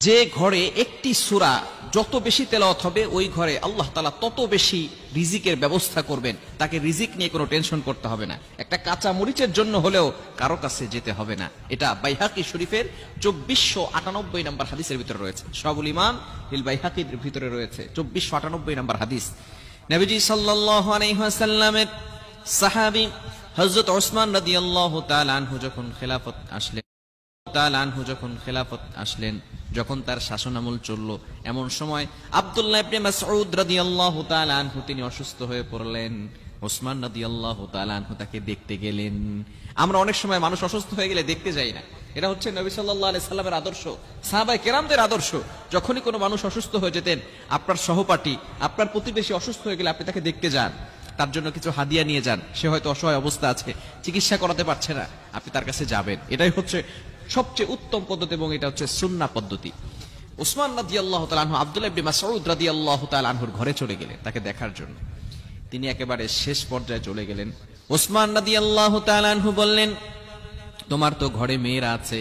যে ঘরে একটি সূরা যত বেশি তেলাওয়াত হবে ওই ঘরে আল্লাহ তাআলা তত বেশি রিজিকের ব্যবস্থা করবেন। তাকে রিজিক নিয়ে কোনো টেনশন করতে হবে না। একটা কাঁচা মরিচের জন্য হলেও কারো কাছে যেতে হবে না। এটা বাইহাকি শরীফের 2498 নম্বর হাদিসের ভিতরে রয়েছে। শাহুল ইমাম হিল বাইহাকির ভিতরে রয়েছে 2498 নম্বর হাদিস। নবীজি সাল্লাল্লাহু আলাইহি ওয়াসাল্লামের সাহাবী হযরত ওসমান রাদিয়াল্লাহু তাআলা আনহু যখন খেলাফত আসলেন, যখন তার শাসনামল চলল, এমন সময় আব্দুল্লাহ ইবনে মাসউদ রাদিয়াল্লাহু তাআলা আনহু তিনি অসুস্থ হয়ে পড়লেন। ওসমান রাদিয়াল্লাহু তাআলা আনহু তাকে দেখতে গেলেন। আমরা অনেক সময় মানুষ অসুস্থ হয়ে গেলে দেখতে যাই না। এটা হচ্ছে নবী সাল্লাল্লাহু আলাইহি সাল্লামের আদর্শ, সাহাবায়ে কেরামদের আদর্শ। যখনই কোনো মানুষ অসুস্থ হয়ে যেতেন, আপনার সহপাঠী, আপনার প্রতিবেশী অসুস্থ হয়ে গেলে আপনি তাকে দেখতে যান, তার জন্য কিছু হাদিয়া নিয়ে যান। সে হয়তো অসহায় অবস্থা আছে, চিকিৎসা করাতে পারছে না, আপনি তার কাছে যাবেন। এটাই হচ্ছে সবচেয়ে উত্তম পদ্ধতি এবং এটা হচ্ছে সুন্নাহ পদ্ধতি। ওসমান রাদিয়াল্লাহু তাআলা আনহু আব্দুল্লাহ ইবনে মাসউদ রাদিয়াল্লাহু তাআলা আনহুর ঘরে চলে গেলেন তাকে দেখার জন্য। তিনি একেবারে শেষ পর্যায়ে চলে গেলেন। ওসমান রাদিয়াল্লাহু তাআলা আনহু বললেন, তোমার তো ঘরে মেয়েরা আছে,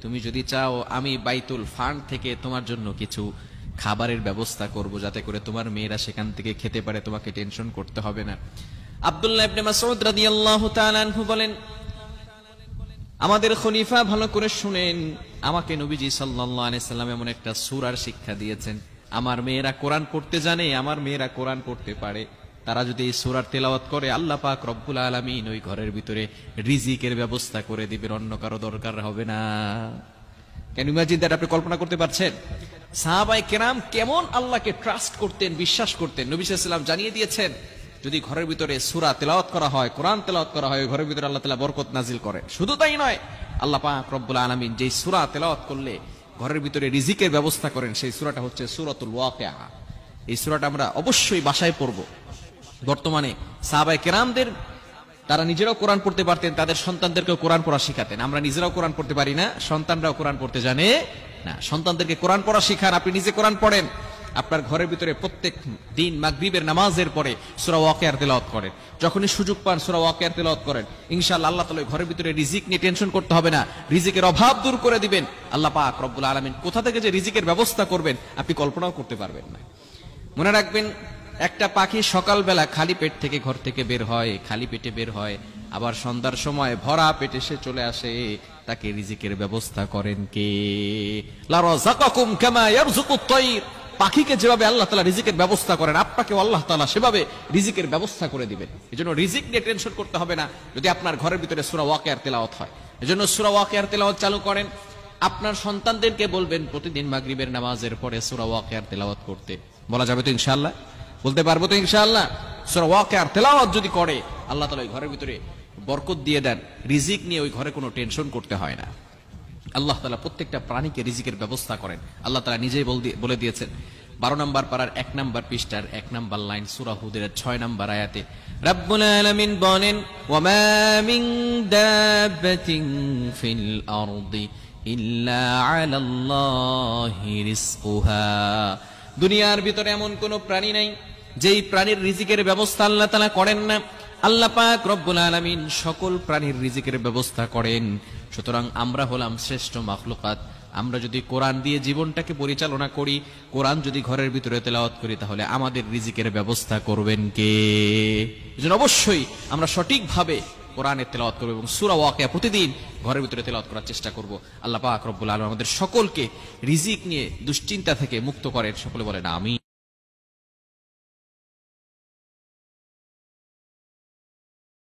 তুমি যদি চাও আমি বাইতুল ফান্ড থেকে তোমার জন্য কিছু খাবারের ব্যবস্থা করব, যাতে করে তোমার মেয়েরা সেখান থেকে খেতে পারে, তোমাকে টেনশন করতে হবে না। আব্দুল্লাহ ইবনে মাসউদ রাদিয়াল্লাহু তাআলা আনহু বলেন, আমাদের খলিফা ভালো করে শুনেন, আমাকে নবীজি সাল্লাল্লাহু আলাইহি সাল্লাম এমন একটা সূরার শিক্ষা দিয়েছেন, আমার মেয়েরা কোরআন পড়তে জানে, আমার মেয়েরা কোরআন পড়তে পারে, তারা যদি এই সূরার তেলাওয়াত করে আল্লাহ পাক রব্বুল আলামিন ওই ঘরের ভিতরে রিজিকের ব্যবস্থা করে দিবেন, অন্য কারো দরকার হবে না। Can you imagine that? আপনি কল্পনা করতে পারছেন সাহাবায়ে কেরাম কেমন আল্লাহকে ট্রাস্ট করতেন, বিশ্বাস করতেন। নবী সাল্লাল্লাহু আলাইহি ওয়াসাল্লাম জানিয়ে দিয়েছেন, যদি ঘরের ভিতরে সূরা তেলাওয়াত করা হয়, কোরআন তেলাওয়াত করা হয়, ঘরের ভিতরে আল্লাহ তাআলা বরকত নাজিল করে। শুধু তাই নয়, আল্লাহ পাক রব্বুল আলামিন যেই সূরা তেলাওয়াত করলে ঘরের ভিতরে রিজিকের ব্যবস্থা করেন, সেই সূরাটা হচ্ছে সূরাতুল ওয়াকিয়া। এই সূরাটা আমরা অবশ্যই বাসায় পড়ব। বর্তমানে সাহাবায়ে কেরামদের তারা নিজেরাও কোরআন পড়তে পারতেন, তাদের সন্তানদেরকেও কোরআন পড়া শিখাতেন। আমরা নিজেরাও কোরআন পড়তে পারি না, সন্তানরাও কোরআন পড়তে জানে না। সন্তানদেরকে কোরআন পড়া শিখান, আপনি নিজে কোরআন পড়েন। আপনার ঘরের ভিতরে প্রত্যেক দিন মাগরিবের নামাজের পরে সূরা ওয়াকিয়ার তেলাওয়াত করেন। যখনই সুযোগ পান সূরা ওয়াকিয়ার তেলাওয়াত করেন। ইনশাআল্লাহ আল্লাহ তাআলা ঘরের ভিতরে রিজিক নিয়ে টেনশন করতে হবে না, রিজিকের অভাব দূর করে দিবেন। আল্লাহ পাক রব্বুল আলামিন কোথা থেকে যে রিজিকের ব্যবস্থা করবেন আপনি কল্পনাও করতে পারবেন না। মনে রাখবেন, একটা পাখি সকালবেলা খালি পেট থেকে ঘর থেকে বের হয়, খালি পেটে বের হয়, আবার সন্ধ্যার সময় ভরা পেটে সে চলে আসে। তাকে রিজিকের ব্যবস্থা করেন কে? লা রাযাকাকুম কামা ইয়ারযুকুত তায়র। পাখিকে যেভাবে আল্লাহ তাআলা রিজিকের ব্যবস্থা করেন, আপনাকেও আল্লাহ তাআলা সেভাবে রিজিকের ব্যবস্থা করে দিবেন। এজন্য রিজিক নিয়ে টেনশন করতে হবে না যদি আপনার ঘরের ভিতরে সূরা ওয়াকিয়ার তেলাওয়াত হয়। এজন্য সূরা ওয়াকিয়ার তেলাওয়াত চালু করেন। আপনার সন্তানদেরকে বলবেন প্রতিদিন মাগরিবের নামাজের পরে সূরা ওয়াকিয়ার তেলাওয়াত করতে। বলা যাবে তো ইনশাআল্লাহ? বলতে পারবো তো ইনশাআল্লাহ? সূরা ওয়াকিয়ার তেলাওয়াত যদি করে আল্লাহ তাআলা ওই ঘরের ভিতরে বরকত দিয়ে দেন, রিজিক নিয়ে ওই ঘরে কোনো টেনশন করতে হয় না। আল্লাহ তাআলা প্রত্যেকটা প্রাণীকে রিজিকের ব্যবস্থা করেন। আল্লাহ তাআলা নিজেই বলে দিয়েছেন 12 নম্বর পারার 1 নম্বর পৃষ্ঠার 1 নম্বর লাইন সূরা হুদের 6 নম্বর আয়াতে রব্বুল আলামিন বলেন, ওয়া মা মিন দাব্বাতিন ফিল আরদি ইল্লা আলাল্লাহি রিজকুহা। দুনিয়ার ভিতরে এমন কোন প্রাণী নাই যেই প্রাণীর রিজিকের ব্যবস্থা আল্লাহ তাআলা করেন না। আল্লাহ পাক রব্বুল আলামিন সকল প্রাণীর রিজিকের ব্যবস্থা করেন। সুতরাং আমরা হলাম শ্রেষ্ঠ মাখলুকাত। আমরা যদি কোরআন দিয়ে জীবনটাকে পরিচালনা করি, কোরআন যদি ঘরের ভিতরে তেলাওয়াত করি, তাহলে আমাদের রিজিকের ব্যবস্থা করবেন কে? এজন্য অবশ্যই আমরা সঠিকভাবে কোরআনের তেলাওয়াত করব এবং সূরা ওয়াকিয়া প্রতিদিন ঘরের ভিতরে তেলাওয়াত করার চেষ্টা করব। আল্লাহ পাক রব্বুল আলামিন আমাদের সকলকে রিজিক নিয়ে দুশ্চিন্তা থেকে মুক্ত করেন। সকলে বলেন আমিন।